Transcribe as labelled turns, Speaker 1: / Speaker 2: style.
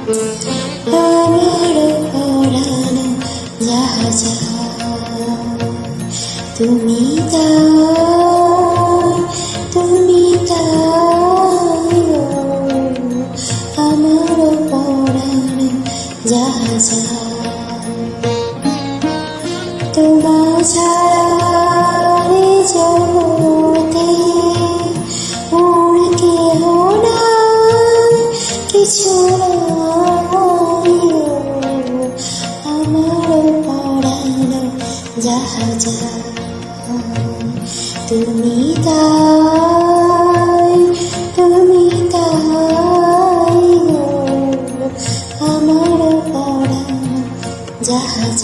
Speaker 1: আমার পরানো জাহাজ তুমি তাই, তুমি তাই আমার পরানো জাহাজ তোমার ছাড়া জগতে ওর কেহ নাই, কিছু নাই আমার পরানো জাহাজ তুমি তাই, তুমি তাই আমার পরানো জাহাজ।